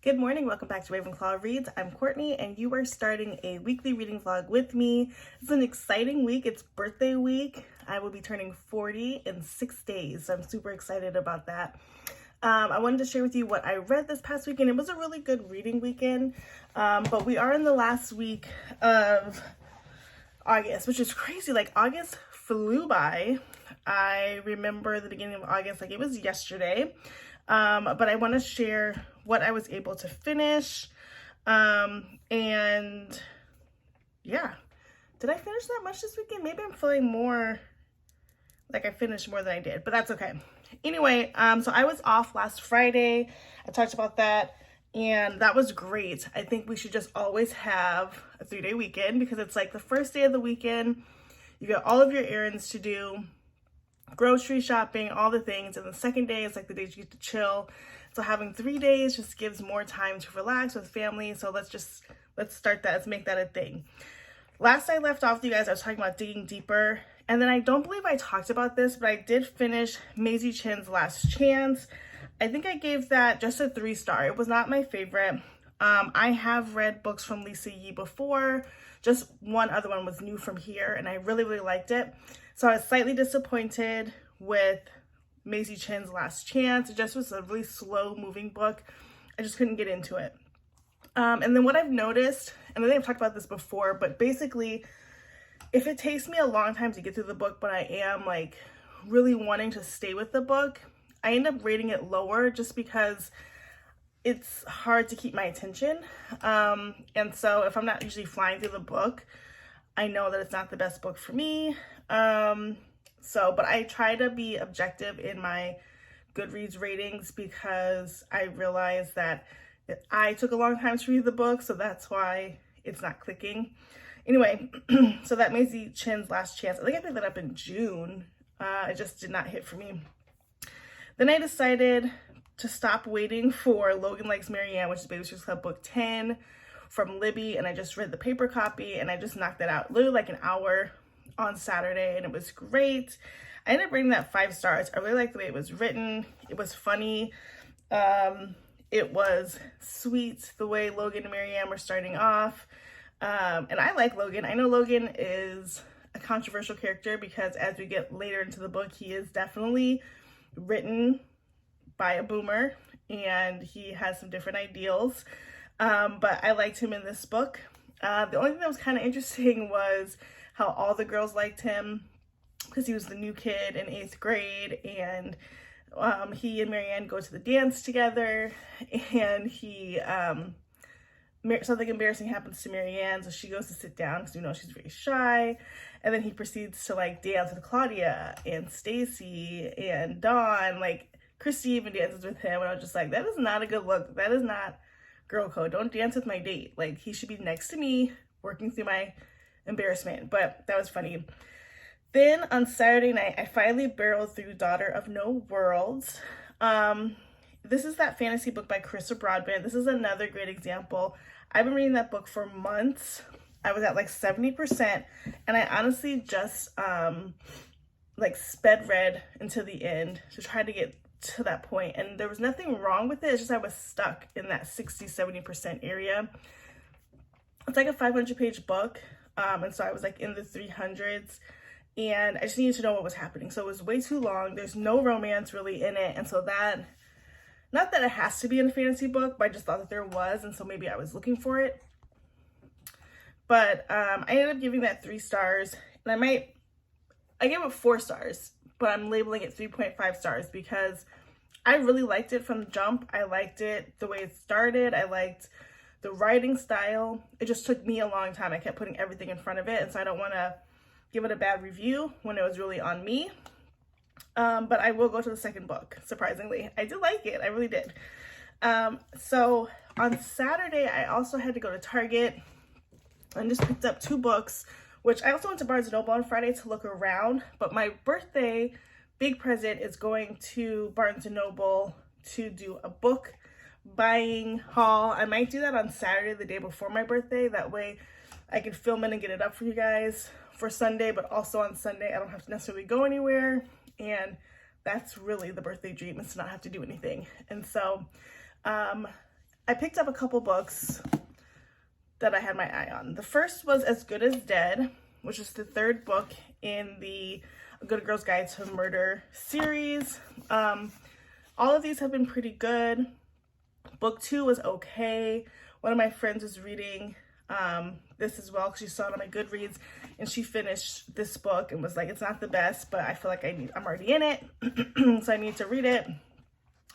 Good morning, welcome back to Ravenclaw Reads. I'm Courtney and you are starting a weekly reading vlog with me. It's an exciting week, it's birthday week. I will be turning 40 in 6 days, so I'm super excited about that. I wanted to share with you what I read this past weekend. It was a really good reading weekend, but we are in the last week of August, which is crazy. Like, August flew by. I remember the beginning of August like it was yesterday. But I want to share what I was able to finish. And yeah, did I finish that much this weekend? Maybe I'm feeling more like I finished more than I did, but that's okay. Anyway, so I was off last Friday. I talked about that and that was great. I think we should just always have a 3-day weekend because it's like the first day of the weekend, you got all of your errands to do, grocery shopping, all the things, and the second day is like the days you get to chill. So having 3 days just gives more time to relax with family. So let's start that. Let's make that a thing. Last I left off with you guys, I was talking about digging deeper, and then I don't believe I talked about this, but I did finish Maisie Chen's Last Chance. I think I gave that just a 3-star. It was not my favorite. I have read books from Lisa Yee before. Just one other one was new from here, and I really, really liked it. So I was slightly disappointed with Maisie Chen's Last Chance. It just was a really slow moving book. I just couldn't get into it. And then what I've noticed, and I think I've talked about this before, but basically, if it takes me a long time to get through the book, but I am like really wanting to stay with the book, I end up rating it lower just because it's hard to keep my attention. And so if I'm not usually flying through the book, I know that it's not the best book for me. But I try to be objective in my Goodreads ratings because I realized that I took a long time to read the book, so that's why it's not clicking. Anyway, so that Maisie Chen's Last Chance, I think I picked that up in June. It just did not hit for me. Then I decided to stop waiting for Logan Likes Marianne, which is Baby Sisters Club book 10 from Libby, and I just read the paper copy and I just knocked that out literally like an hour on Saturday, and it was great. I ended up rating that 5 stars. I really liked the way it was written. It was funny. It was sweet the way Logan and Marianne were starting off. And I like Logan. I know Logan is a controversial character because as we get later into the book, he is definitely written by a boomer and he has some different ideals. But I liked him in this book. The only thing that was kind of interesting was how all the girls liked him because he was the new kid in 8th grade, and he and Marianne go to the dance together, and something embarrassing happens to Marianne, so she goes to sit down because she's very shy, and then he proceeds to like dance with Claudia and Stacy and Dawn. Like, Christy even dances with him, and I was just like, that is not a good look. That is not girl code. Don't dance with my date. Like, he should be next to me working through my embarrassment. But that was funny. Then on Saturday night, I finally barreled through Daughter of No Worlds. This is that fantasy book by Carissa Broadbent. This is another great example. I've been reading that book for months. I was at like 70%, and I honestly just like sped read until the end to try to get to that point, and there was nothing wrong with it. It's just I was stuck in that 60-70% area. It's like a 500-page book, and so I was like in the 300s, and I just needed to know what was happening. So it was way too long. There's no romance really in it, and so that, not that it has to be in a fantasy book, but I just thought that there was, and so maybe I was looking for it. But I ended up giving that 3 stars, and I gave it 4 stars, but I'm labeling it 3.5 stars because I really liked it from the jump. I liked it the way it started. I liked the writing style. It just took me a long time. I kept putting everything in front of it, and so I don't want to give it a bad review when it was really on me. But I will go to the second book, surprisingly. I did like it. I really did. So on Saturday, I also had to go to Target and just picked up 2 books, which I also went to Barnes & Noble on Friday to look around. But my birthday big present is going to Barnes & Noble to do a book buying haul. I might do that on Saturday, the day before my birthday. That way I can film it and get it up for you guys for Sunday, but also on Sunday I don't have to necessarily go anywhere. And that's really the birthday dream, is to not have to do anything. And so I picked up a couple books that I had my eye on. The first was As Good as Dead, which is the third book in the Good Girl's Guide to Murder series. All of these have been pretty good. Book 2 was okay. One of my friends was reading this as well because she saw it on my Goodreads, and she finished this book and was like, it's not the best, but I feel like I'm already in it, so I need to read it.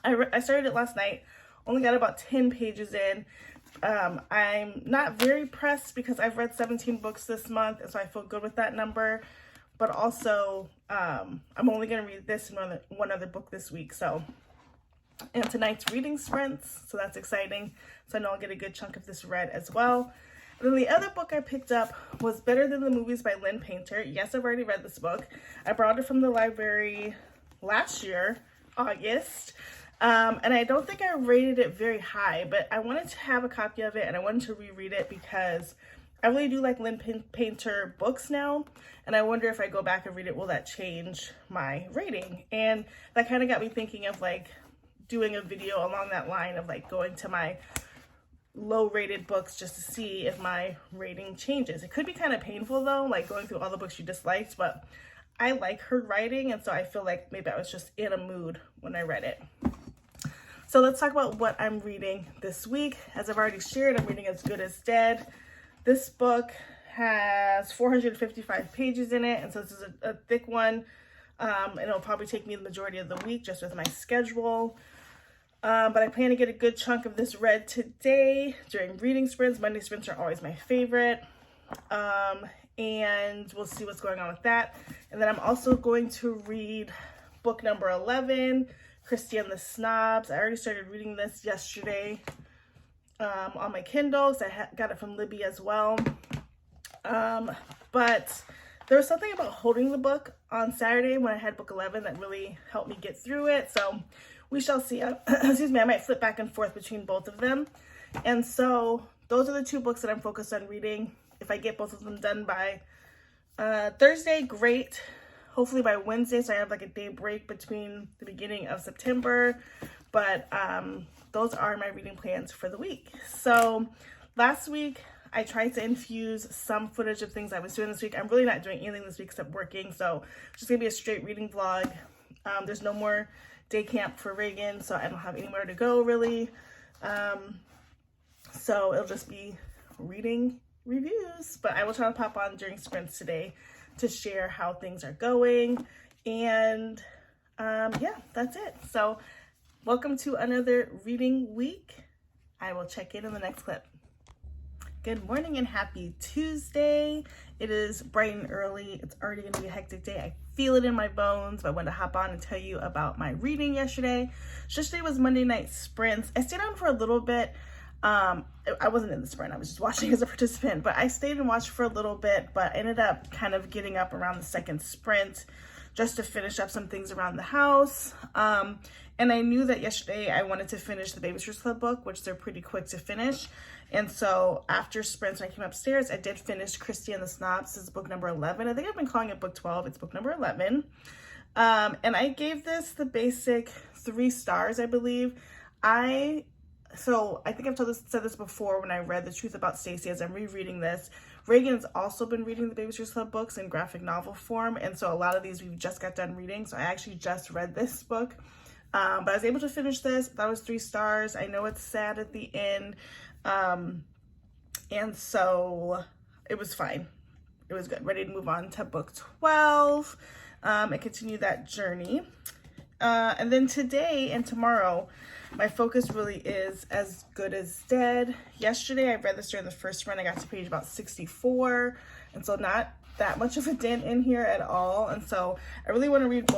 I started it last night, only got about 10 pages in. I'm not very pressed because I've read 17 books this month, and so I feel good with that number, but also I'm only going to read this and one other book this week, so. And tonight's reading sprints, so that's exciting. So I know I'll get a good chunk of this read as well. And then the other book I picked up was Better Than the Movies by Lynn Painter. Yes, I've already read this book. I brought it from the library last year, August. And I don't think I rated it very high, but I wanted to have a copy of it and I wanted to reread it because I really do like Lynn Painter books now. And I wonder if I go back and read it, will that change my rating? And that kind of got me thinking of like doing a video along that line of like going to my low rated books just to see if my rating changes. It could be kind of painful though, like going through all the books you disliked, but I like her writing, and so I feel like maybe I was just in a mood when I read it. So let's talk about what I'm reading this week. As I've already shared, I'm reading As Good as Dead. This book has 455 pages in it, and so this is a thick one, and it'll probably take me the majority of the week just with my schedule. But I plan to get a good chunk of this read today during reading sprints. Monday sprints are always my favorite. And we'll see what's going on with that. And then I'm also going to read book number 11, Christy and the Snobs. I already started reading this yesterday on my Kindle, so I got it from Libby as well. But there was something about holding the book on Saturday when I had book 11 that really helped me get through it. So we shall see. Excuse me, I might flip back and forth between both of them. And so those are the two books that I'm focused on reading. If I get both of them done by Thursday, great. Hopefully by Wednesday, so I have like a day break between the beginning of September. But those are my reading plans for the week. So last week, I tried to infuse some footage of things I was doing this week. I'm really not doing anything this week except working. So it's just going to be a straight reading vlog. There's no more day camp for Reagan, so I don't have anywhere to go really. So it'll just be reading reviews, but I will try to pop on during sprints today to share how things are going. And yeah, that's it. So welcome to another reading week. I will check in the next clip. Good morning and happy Tuesday. It is bright and early. It's already gonna be a hectic day. I feel it in my bones, but I wanted to hop on and tell you about my reading yesterday. Yesterday was Monday night sprints. I stayed on for a little bit. I wasn't in the sprint, I was just watching as a participant, but I stayed and watched for a little bit, but ended up kind of getting up around the second sprint just to finish up some things around the house. And I knew that yesterday I wanted to finish the Babysitters Club book, which they're pretty quick to finish. And so after sprints, when I came upstairs, I did finish Christy and the Snobs. This is book number 11. I think I've been calling it book 12. It's book number 11. And I gave this the basic 3 stars, I believe. So I think I've said this before when I read The Truth About Stacey as I'm rereading this. Reagan's also been reading the Babysitters Club books in graphic novel form. And so a lot of these we've just got done reading. So I actually just read this book. But I was able to finish this. That was 3 stars. I know it's sad at the end. And so it was fine. It was good. Ready to move on to book 12 and continue that journey. And then today and tomorrow, my focus really is As Good as Dead. Yesterday, I read this during the first run. I got to page about 64. And so not that much of a dent in here at all. And so I really want to read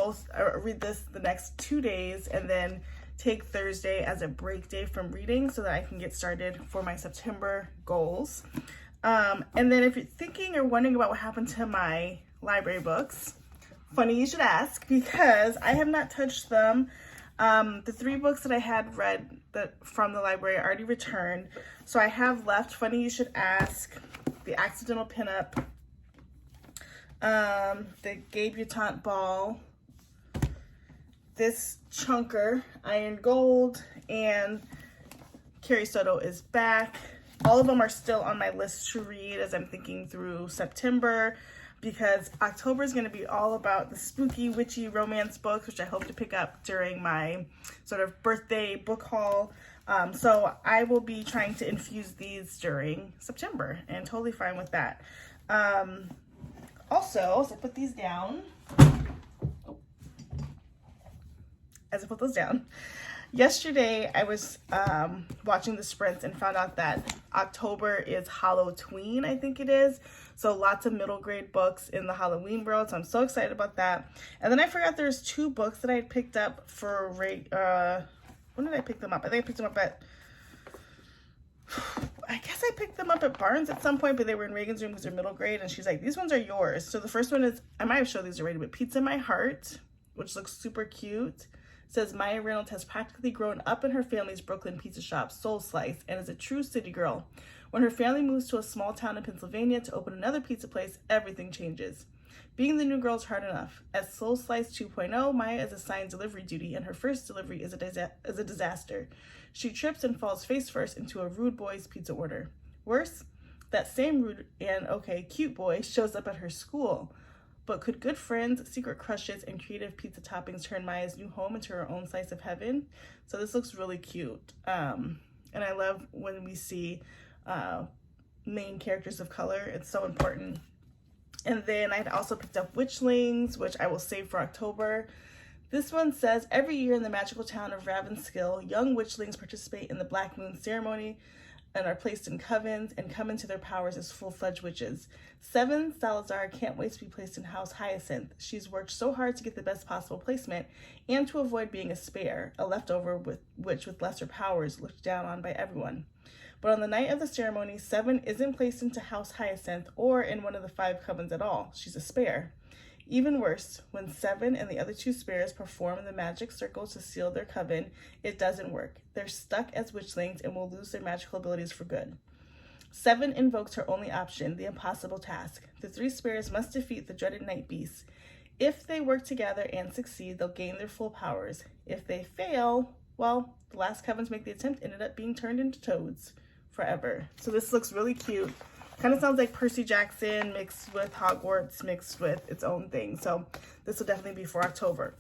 this the next 2 days and then take Thursday as a break day from reading so that I can get started for my September goals. And then if you're thinking or wondering about what happened to my library books, funny you should ask, because I have not touched them. The 3 books that I had read from the library I already returned. So I have left, funny you should ask, The Accidental Pinup, the Gay Butante Ball, this chunker, Iron Gold, and Carrie Soto is back. All of them are still on my list to read as I'm thinking through September, because October is going to be all about the spooky, witchy romance books, which I hope to pick up during my sort of birthday book haul. So I will be trying to infuse these during September, and totally fine with that. Also, as I put these down, yesterday I was watching the sprints and found out that October is Halloween, I think it is. So lots of middle grade books in the Halloween world. So I'm so excited about that. And then I forgot there's 2 books that I had picked up for, when did I pick them up? I think I picked them up at, I guess I picked them up at Barnes at some point, but they were in Reagan's room because they're middle grade. And she's like, these ones are yours. So the first one is, I might have showed these already, but Pizza in My Heart, which looks super cute. It says Maya Reynolds has practically grown up in her family's Brooklyn pizza shop, Soul Slice, and is a true city girl. When her family moves to a small town in Pennsylvania to open another pizza place, everything changes. Being the new girl is hard enough. At Soul Slice 2.0, Maya is assigned delivery duty, and her first delivery is a disaster. She trips and falls face first into a rude boy's pizza order. Worse, that same rude and okay cute boy shows up at her school. But could good friends, secret crushes, and creative pizza toppings turn Maya's new home into her own slice of heaven? So this looks really cute. And I love when we see main characters of color. It's so important. And then I also picked up Witchlings, which I will save for October. This one says, every year in the magical town of Ravenskill, young witchlings participate in the Black Moon ceremony and are placed in covens and come into their powers as full-fledged witches. 7 Salazar can't wait to be placed in House Hyacinth. She's worked so hard to get the best possible placement and to avoid being a spare, a leftover witch with lesser powers looked down on by everyone. But on the night of the ceremony, 7 isn't placed into House Hyacinth or in one of the 5 covens at all. She's a spare. Even worse, when 7 and the other 2 spares perform the magic circle to seal their coven, it doesn't work. They're stuck as witchlings and will lose their magical abilities for good. 7 invokes her only option, the impossible task. The 3 spares must defeat the dreaded night beast. If they work together and succeed, they'll gain their full powers. If they fail, well, the last covens make the attempt ended up being turned into toads forever. So this looks really cute. Kind of sounds like Percy Jackson mixed with Hogwarts mixed with its own thing. So this will definitely be for October.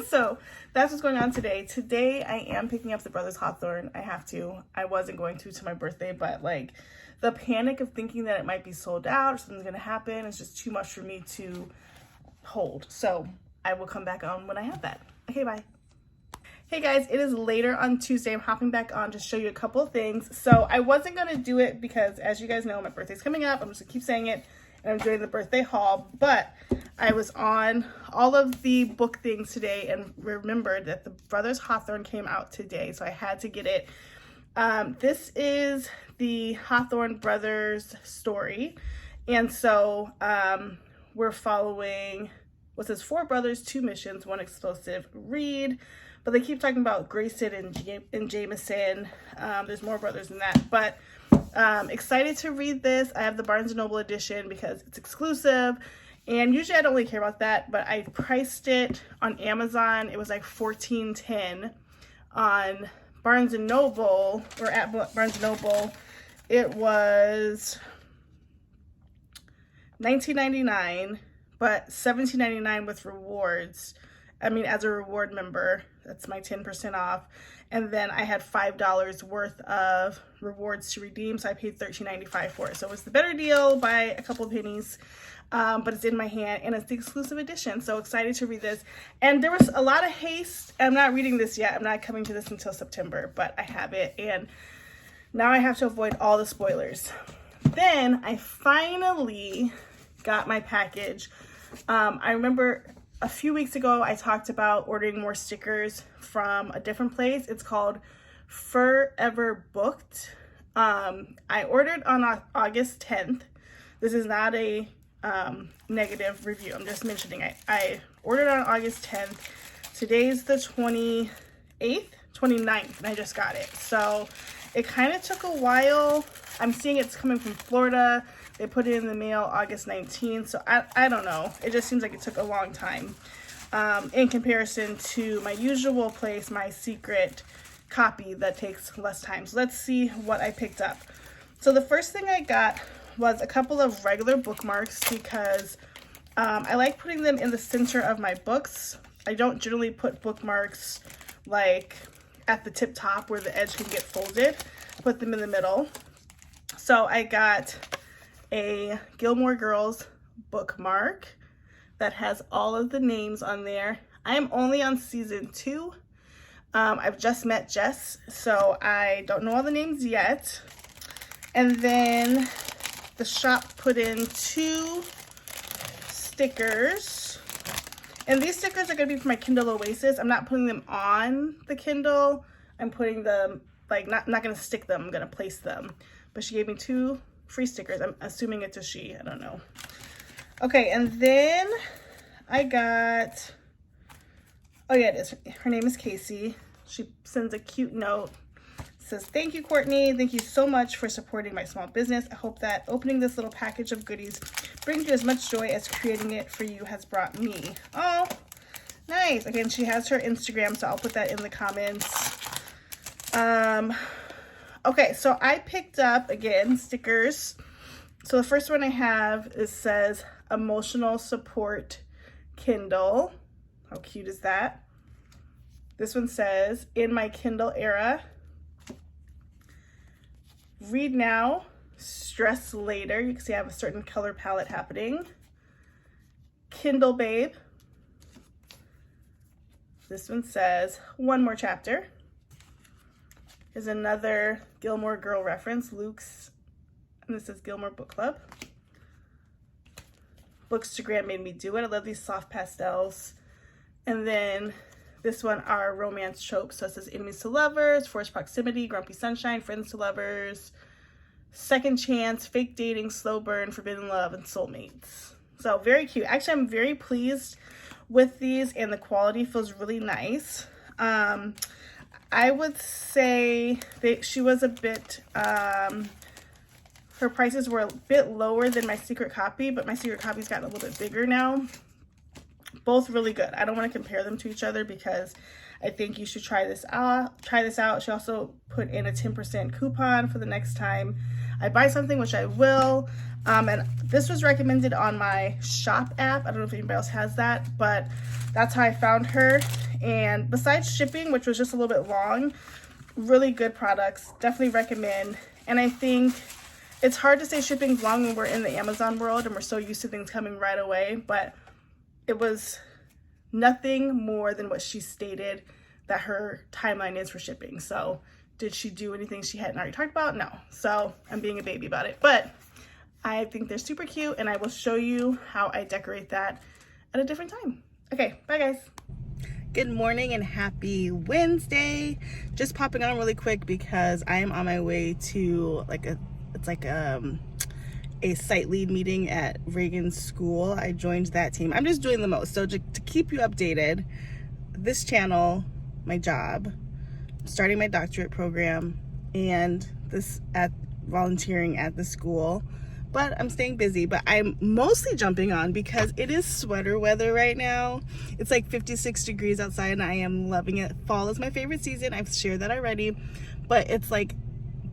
So that's what's going on today. Today I am picking up the Brothers Hawthorne. I have to. I wasn't going to my birthday, but like the panic of thinking that it might be sold out or something's going to happen is just too much for me to hold. So I will come back on when I have that. Okay, bye. Hey guys, it is later on Tuesday. I'm hopping back on to show you a couple of things. So I wasn't going to do it because, as you guys know, my birthday's coming up. I'm just going to keep saying it, and I'm doing the birthday haul. But I was on all of the book things today and remembered that the Brothers Hawthorne came out today, so I had to get it. This is the Hawthorne brothers story. And so we're following what says 4 brothers, 2 missions, 1 explosive read. But they keep talking about Grayson and Jameson. There's more brothers than that. But excited to read this. I have the Barnes & Noble edition because it's exclusive. And usually I don't really care about that. But I priced it on Amazon. It was like $14.10 on Barnes & Noble. Or at Barnes & Noble. It was $19.99. But $17.99 with rewards. I mean, as a reward member, that's my 10% off. And then I had $5 worth of rewards to redeem, so I paid $13.95 for it. So it was the better deal by a couple of pennies, but it's in my hand, and it's the exclusive edition. So excited to read this. And there was a lot of haste. I'm not reading this yet. I'm not coming to this until September, but I have it, and now I have to avoid all the spoilers. Then I finally got my package. I remember a few weeks ago, I talked about ordering more stickers from a different place. It's called Forever Booked. I ordered on August 10th. This is not a negative review. I'm just mentioning I ordered on August 10th. Today's the 28th, 29th, and I just got it. So it kind of took a while. I'm seeing it's coming from Florida. They put it in the mail August 19th, so I don't know. It just seems like it took a long time in comparison to my usual place, my secret copy that takes less time. So let's see what I picked up. So the first thing I got was a couple of regular bookmarks because I like putting them in the center of my books. I don't generally put bookmarks like at the tip top where the edge can get folded. Put them in the middle. So I got a Gilmore Girls bookmark that has all of the names on there. I am only on season 2. I've just met Jess, so I don't know all the names yet. And then the shop put in 2 stickers. And these stickers are going to be for my Kindle Oasis. I'm not putting them on the Kindle. I'm putting them, like, not going to stick them. I'm going to place them. But she gave me 2 free stickers. I'm assuming it's a she. I don't know. Okay, and then I got, oh yeah, it is. Her name is Casey. She sends a cute note. Says, thank you, Courtney. Thank you so much for supporting my small business. I hope that opening this little package of goodies brings you as much joy as creating it for you has brought me. Oh, nice. Again, she has her Instagram, so I'll put that in the comments. Okay, so I picked up, again, stickers. So the first one I have says emotional support Kindle. How cute is that? This one says, in my Kindle era, read now, stress later. You can see I have a certain color palette happening. Kindle babe. This one says, one more chapter. Here's another Gilmore Girl reference, Luke's, and this is Gilmore Book Club. Bookstagram made me do it. I love these soft pastels. And then this one are romance tropes. So it says enemies to lovers, forced proximity, grumpy sunshine, friends to lovers, second chance, fake dating, slow burn, forbidden love, and soulmates. So very cute. Actually, I'm very pleased with these and the quality feels really nice. I would say that she was a bit, her prices were a bit lower than my secret copy, but my secret copy's gotten a little bit bigger now. Both really good. I don't want to compare them to each other because I think you should try this out. She also put in a 10% coupon for the next time I buy something, which I will. And this was recommended on my shop app. I don't know if anybody else has that, but that's how I found her. And besides shipping, which was just a little bit long, really good products. Definitely recommend. And I think it's hard to say shipping's long when we're in the Amazon world and we're so used to things coming right away, but it was nothing more than what she stated that her timeline is for shipping. So did she do anything she hadn't already talked about? No. So I'm being a baby about it, but I think they're super cute and I will show you how I decorate that at a different time. Okay, bye guys. Good morning and happy Wednesday. Just popping on really quick because I am on my way to a site lead meeting at Reagan's school. I joined that team. I'm just doing the most. So to keep you updated, this channel, my job, starting my doctorate program, and this at volunteering at the school. But I'm staying busy, but I'm mostly jumping on because it is sweater weather right now. It's like 56 degrees outside and I am loving it. Fall is my favorite season. I've shared that already, but it's like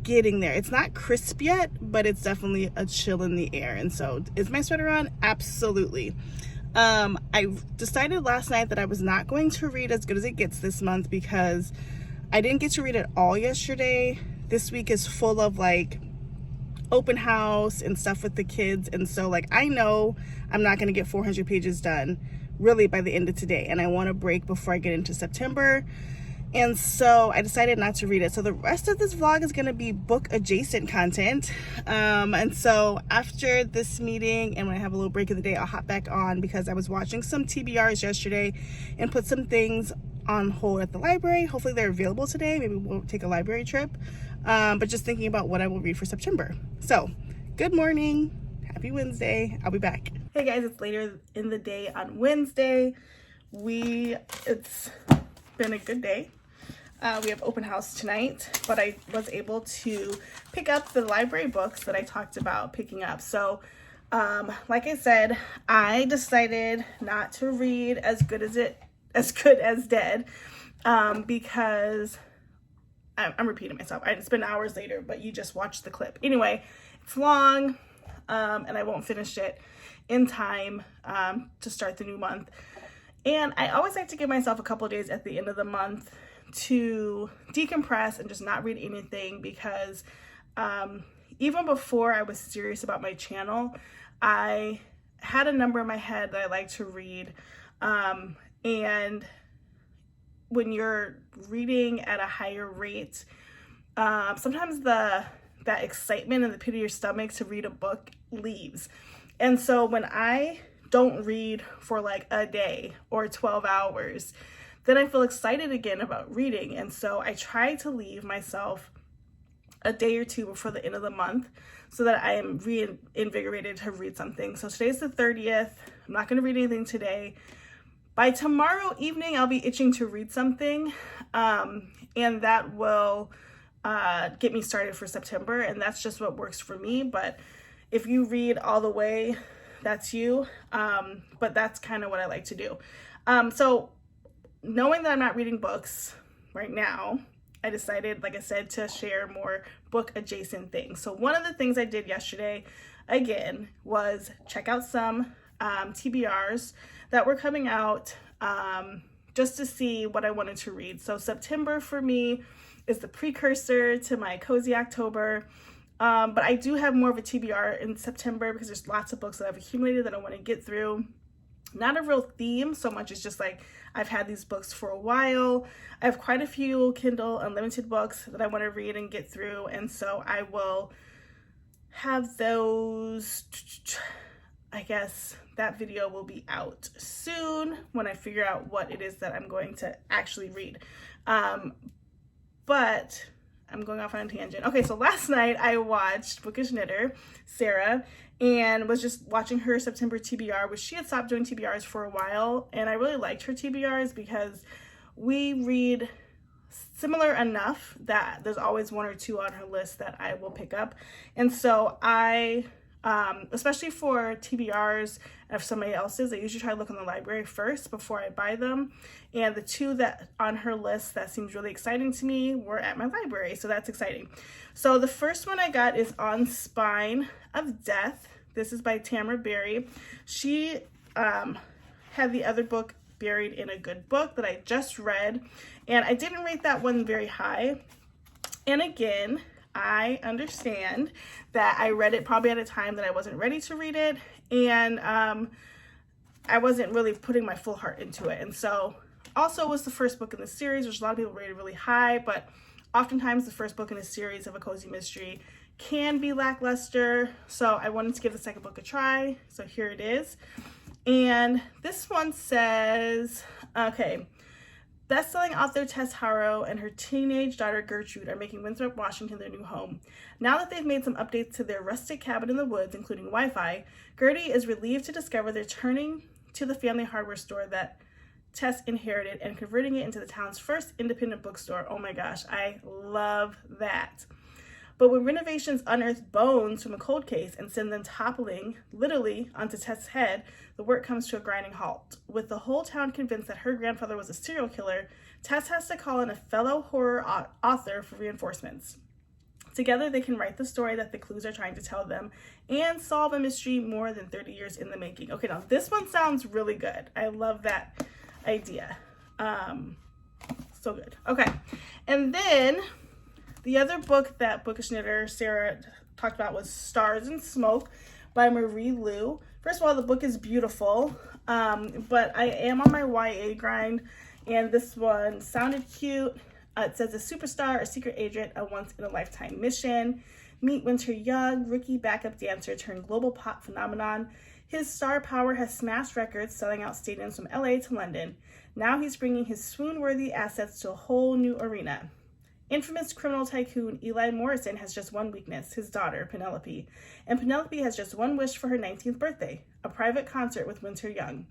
getting there. It's not crisp yet, but it's definitely a chill in the air. And so is my sweater on? Absolutely. I decided last night that I was not going to read As Good as It Gets this month because I didn't get to read it all yesterday. This week is full of like open house and stuff with the kids, and so like I know I'm not going to get 400 pages done really by the end of today, and I want a break before I get into September, and so I decided not to read it. So the rest of this vlog is going to be book adjacent content, and so after this meeting and when I have a little break in the day, I'll hop back on because I was watching some TBRs yesterday and put some things on hold at the library. Hopefully they're available today. Maybe we'll take a library trip. But just thinking about what I will read for September. So, good morning. Happy Wednesday. I'll be back. Hey guys, it's later in the day on Wednesday. It's been a good day. We have open house tonight, but I was able to pick up the library books that I talked about picking up. So, like I said, I decided not to read As Good as Dead, because I'm repeating myself. It's been hours later, but you just watched the clip. Anyway, it's long, and I won't finish it in time to start the new month. And I always like to give myself a couple of days at the end of the month to decompress and just not read anything, because even before I was serious about my channel, I had a number in my head that I like to read. And when you're reading at a higher rate, sometimes that excitement in the pit of your stomach to read a book leaves. And so when I don't read for like a day or 12 hours, then I feel excited again about reading. And so I try to leave myself a day or two before the end of the month so that I am reinvigorated to read something. So today's the 30th. I'm not going to read anything today. By tomorrow evening, I'll be itching to read something, and that will get me started for September, and that's just what works for me. But if you read all the way, that's you, but that's kind of what I like to do. So knowing that I'm not reading books right now, I decided, like I said, to share more book adjacent things. So one of the things I did yesterday, again, was check out some TBRs that were coming out, just to see what I wanted to read. So September for me is the precursor to my Cozy October. But I do have more of a TBR in September because there's lots of books that I've accumulated that I want to get through. Not a real theme so much, it's just like I've had these books for a while. I have quite a few Kindle Unlimited books that I want to read and get through, and so I will have those. I guess that video will be out soon when I figure out what it is that I'm going to actually read. But I'm going off on a tangent. Okay, so last night I watched Bookish Knitter, Sarah, and was just watching her September TBR, which she had stopped doing TBRs for a while, and I really liked her TBRs because we read similar enough that there's always one or two on her list that I will pick up. And so I, especially for TBRs of somebody else's, I usually try to look in the library first before I buy them. And the two that on her list that seems really exciting to me were at my library, so that's exciting. So the first one I got is On Spine of Death. This is by Tamara Berry. She had the other book, Buried in a Good Book, that I just read, and I didn't rate that one very high. And again, I understand that I read it probably at a time that I wasn't ready to read it, and I wasn't really putting my full heart into it. And so also it was the first book in the series, which a lot of people rated really high, but oftentimes the first book in a series of a cozy mystery can be lackluster. So I wanted to give the second book a try. So here it is. And this one says, okay, best-selling author Tess Harrow and her teenage daughter Gertrude are making Winthrop, Washington their new home. Now that they've made some updates to their rustic cabin in the woods, including Wi-Fi, Gertie is relieved to discover they're turning to the family hardware store that Tess inherited and converting it into the town's first independent bookstore. Oh my gosh, I love that. But when renovations unearth bones from a cold case and send them toppling, literally, onto Tess's head, the work comes to a grinding halt. With the whole town convinced that her grandfather was a serial killer, Tess has to call in a fellow horror author for reinforcements. Together, they can write the story that the clues are trying to tell them and solve a mystery more than 30 years in the making. Okay, now this one sounds really good. I love that idea. So good. Okay, and then the other book that Bookish Knitter Sarah talked about was Stars and Smoke by Marie Lu. First of all, the book is beautiful, but I am on my YA grind, and this one sounded cute. It says a superstar, a secret agent, a once-in-a-lifetime mission. Meet Winter Young, rookie backup dancer turned global pop phenomenon. His star power has smashed records, selling out stadiums from LA to London. Now he's bringing his swoon-worthy assets to a whole new arena. Infamous criminal tycoon Eli Morrison has just one weakness, his daughter, Penelope. And Penelope has just one wish for her 19th birthday, a private concert with Winter Young.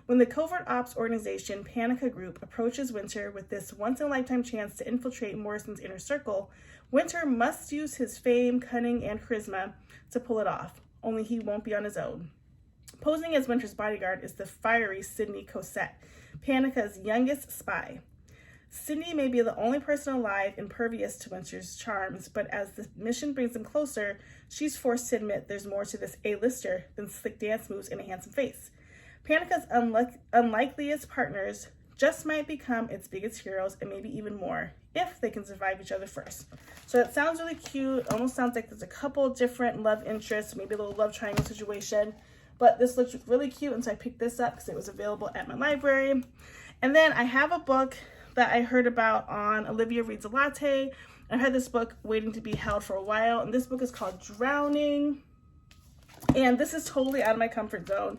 When the covert ops organization Panica Group approaches Winter with this once-in-a-lifetime chance to infiltrate Morrison's inner circle, Winter must use his fame, cunning, and charisma to pull it off, only he won't be on his own. Posing as Winter's bodyguard is the fiery Sidney Cosette, Panica's youngest spy. Cindy may be the only person alive impervious to Winter's charms, but as the mission brings them closer, she's forced to admit there's more to this A-lister than slick dance moves and a handsome face. Panica's unlikeliest partners just might become its biggest heroes, and maybe even more, if they can survive each other first. So it sounds really cute. Almost sounds like there's a couple different love interests, maybe a little love triangle situation. But this looks really cute, and so I picked this up because it was available at my library. And then I have a book that I heard about on Olivia Reads a Latte. I've had this book waiting to be held for a while, and this book is called Drowning. And this is totally out of my comfort zone.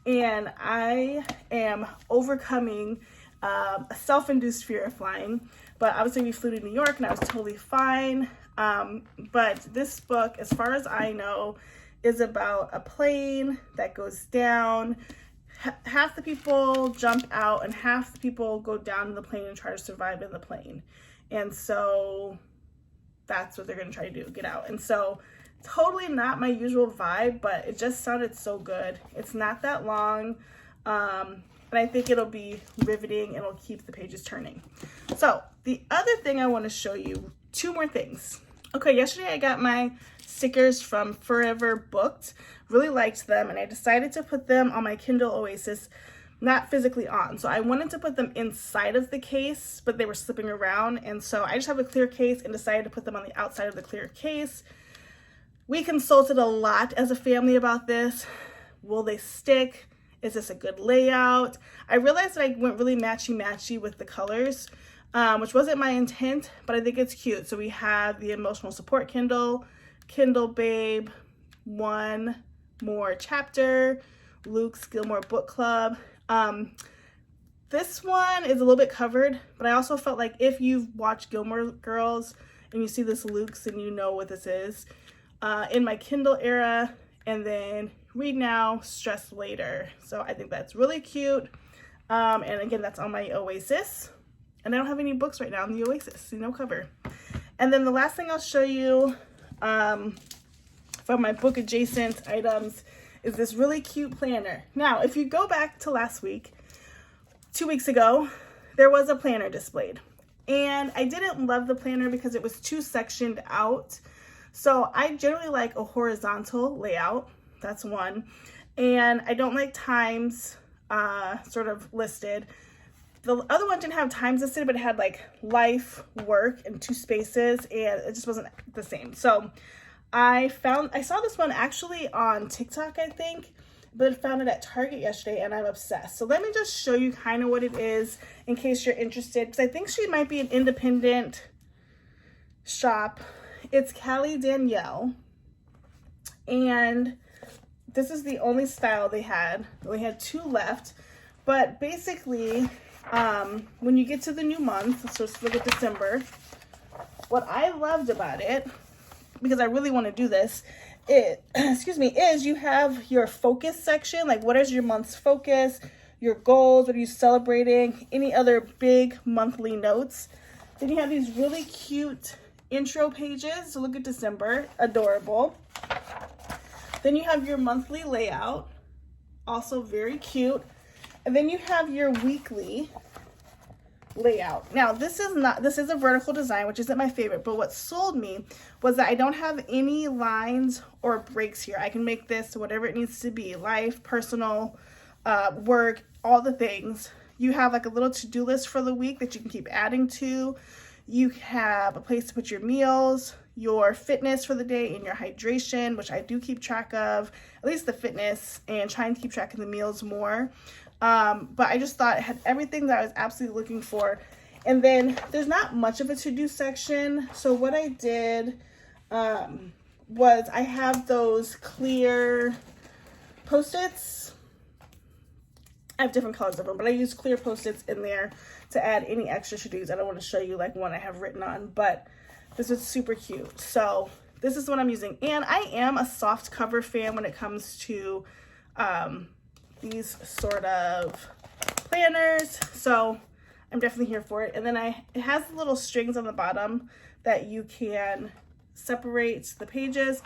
And I am overcoming a self-induced fear of flying. But obviously we flew to New York and I was totally fine. But this book, as far as I know, is about a plane that goes down. Half the people jump out and half the people go down in the plane and try to survive in the plane. And so that's what they're going to try to do, get out. And so totally not my usual vibe, but it just sounded so good. It's not that long. And I think it'll be riveting and it'll keep the pages turning. So the other thing I want to show you, two more things. Okay, yesterday I got my stickers from Forever Booked. Really liked them, and I decided to put them on my Kindle Oasis, not physically on. So I wanted to put them inside of the case, but they were slipping around, and so I just have a clear case and decided to put them on the outside of the clear case. We consulted a lot as a family about this. Will they stick? Is this a good layout? I realized that I went really matchy-matchy with the colors, which wasn't my intent, but I think it's cute. So we have the Emotional Support Kindle, Kindle Babe, One More Chapter, Luke's Gilmore Book Club. This one is a little bit covered, but I also felt like if you've watched Gilmore Girls and you see this Luke's and you know what this is, in my Kindle era, and then Read Now, Stress Later. So I think that's really cute. And again, that's on my Oasis. And I don't have any books right now on the Oasis, so no cover. And then the last thing I'll show you from my book adjacent items is this really cute planner. Now, if you go back to last week, 2 weeks ago, there was a planner displayed. And I didn't love the planner because it was too sectioned out. So I generally like a horizontal layout. That's one. And I don't like times sort of listed. The other one didn't have times listed, but it had like life, work, and 2 spaces, and it just wasn't the same. So I saw this one actually on TikTok, I think, but I found it at Target yesterday, and I'm obsessed. So let me just show you kind of what it is in case you're interested, because I think she might be an independent shop. It's Callie Danielle, and this is the only style they had. They only had 2 left, but basically, when you get to the new month, let's just look at December. What I loved about it, because I really want to do this, is you have your focus section, like what is your month's focus, your goals, what are you celebrating, any other big monthly notes. Then you have these really cute intro pages. So look at December, adorable. Then you have your monthly layout, also very cute. And then you have your weekly layout. Now, this is a vertical design, which isn't my favorite, but what sold me was that I don't have any lines or breaks here. I can make this whatever it needs to be, life, personal, work, all the things. You have like a little to-do list for the week that you can keep adding to. You have a place to put your meals, your fitness for the day, and your hydration, which I do keep track of, at least the fitness, and trying to keep track of the meals more. But I just thought it had everything that I was absolutely looking for. And then there's not much of a to-do section. So what I did was I have those clear Post-its. I have different colors of them, but I use clear Post-its in there to add any extra to-dos. I don't want to show you like one I have written on, but this is super cute. So this is what I'm using. And I am a soft cover fan when it comes to these sort of planners, so I'm definitely here for it. And then it has little strings on the bottom that you can separate the pages,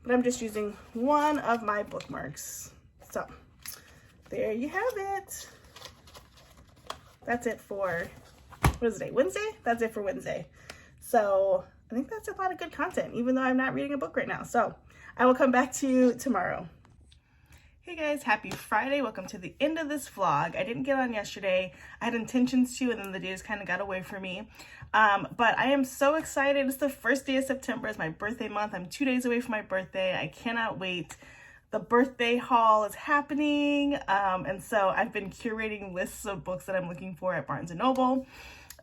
but I'm just using one of my bookmarks. So there you have it. That's it for what is it, Wednesday? That's it for Wednesday. So I think that's a lot of good content, even though I'm not reading a book right now. So I will come back to you tomorrow. Hey guys, happy Friday. Welcome to the end of this vlog. I didn't get on yesterday. I had intentions to, and then the day just kind of got away from me. But I am so excited. It's the first day of September. It's my birthday month. I'm 2 days away from my birthday. I cannot wait. The birthday haul is happening. And so I've been curating lists of books that I'm looking for at Barnes & Noble.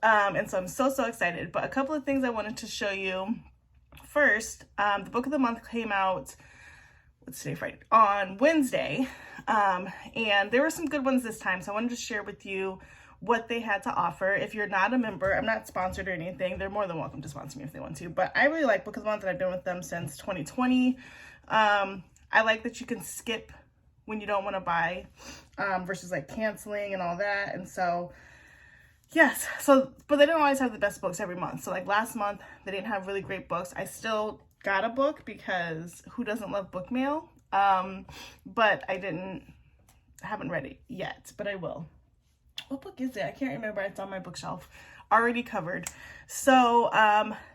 And so I'm so excited. But a couple of things I wanted to show you. First, the book of the month came out, what's today, Friday, on Wednesday. And there were some good ones this time. So I wanted to share with you what they had to offer. If you're not a member, I'm not sponsored or anything. They're more than welcome to sponsor me if they want to. But I really like Book of the Month, and I've been with them since 2020. I like that you can skip when you don't want to buy versus like canceling and all that. And so, yes. So, but they don't always have the best books every month. So like last month, they didn't have really great books. I still got a book because who doesn't love book mail? But I haven't read it yet, but I will. What book is it? I can't remember. It's on my bookshelf. Already covered. So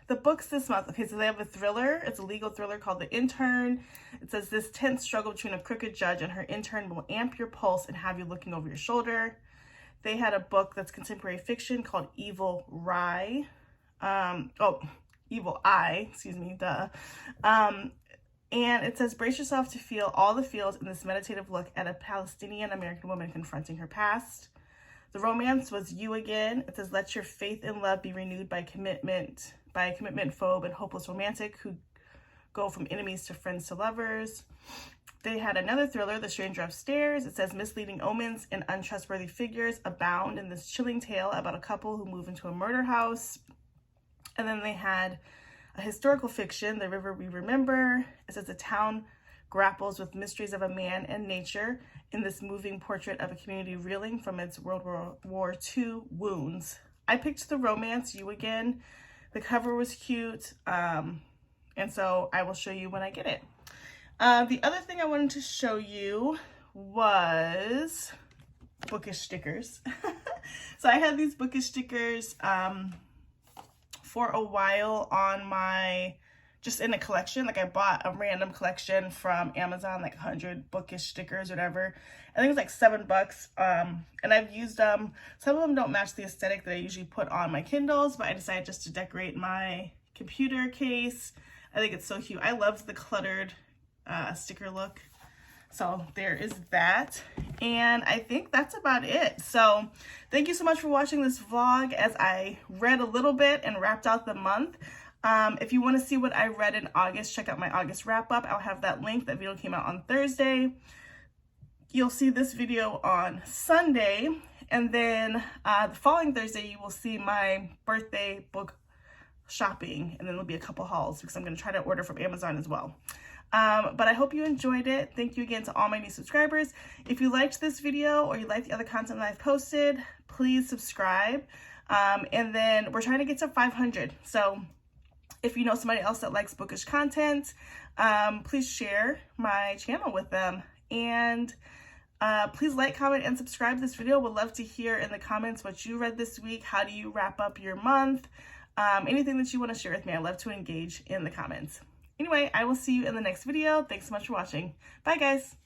the books this month, okay, so they have a thriller. It's a legal thriller called The Intern. It says this tense struggle between a crooked judge and her intern will amp your pulse and have you looking over your shoulder. They had a book that's contemporary fiction called Evil Eye, excuse me, duh. And it says, brace yourself to feel all the feels in this meditative look at a Palestinian-American woman confronting her past. The romance was You Again. It says, let your faith in love be renewed by a commitment phobe and hopeless romantic who go from enemies to friends to lovers. They had another thriller, The Stranger Upstairs. It says, misleading omens and untrustworthy figures abound in this chilling tale about a couple who move into a murder house. And then they had a historical fiction, The River We Remember. It says, the town grapples with mysteries of a man and nature in this moving portrait of a community reeling from its World War II wounds. I picked the romance, You Again. The cover was cute, and so I will show you when I get it. The other thing I wanted to show you was bookish stickers. So I had these bookish stickers for a while on my, just in a collection. Like I bought a random collection from Amazon, like 100 bookish stickers or whatever. I think it was like $7. And I've used them. Some of them don't match the aesthetic that I usually put on my Kindles, but I decided just to decorate my computer case. I think it's so cute. I love the cluttered sticker look. So there is that. And I think that's about it. So thank you so much for watching this vlog as I read a little bit and wrapped out the month. If you want to see what I read in August, check out my August wrap up. I'll have that link. That video came out on Thursday. You'll see this video on Sunday. And then the following Thursday, you will see my birthday book shopping. And then there'll be a couple hauls because I'm going to try to order from Amazon as well. But I hope you enjoyed it. Thank you again to all my new subscribers. If you liked this video or you like the other content that I've posted, please subscribe. And then we're trying to get to 500. So if you know somebody else that likes bookish content, please share my channel with them. And please like, comment, and subscribe this video. Would love to hear in the comments what you read this week. How do you wrap up your month? Anything that you want to share with me. I love to engage in the comments. Anyway, I will see you in the next video. Thanks so much for watching. Bye, guys.